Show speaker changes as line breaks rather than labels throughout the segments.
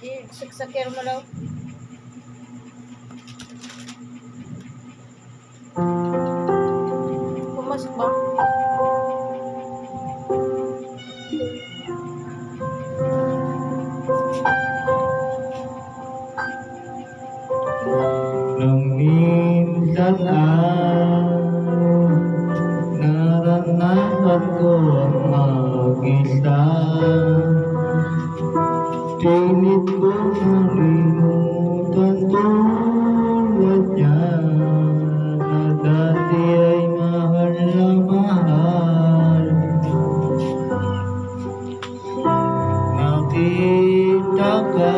Siksakir mo daw. Pumasok ba?
Nang minsan naranasan ko ang mag-isa, pilit ko nalimutan tulad niya na dati ay mahal na mahal. Nakita ka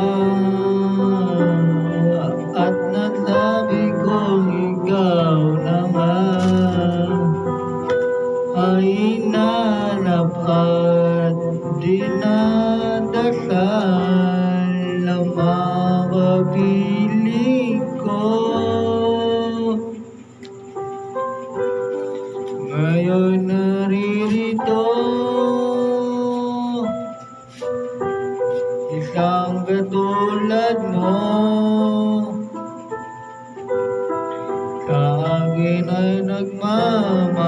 at nasabi ko ikaw na nga ay inanap at dinadasal na mapapiling ko. Ngayon naririto isang katulad mo, sa akin ay nagmamahal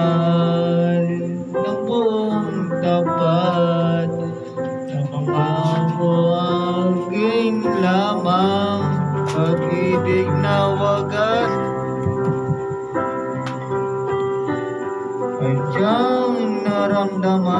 ng buong tapat, na pangako aking lamang, pag-ibig na wagas ay siyang naramdaman.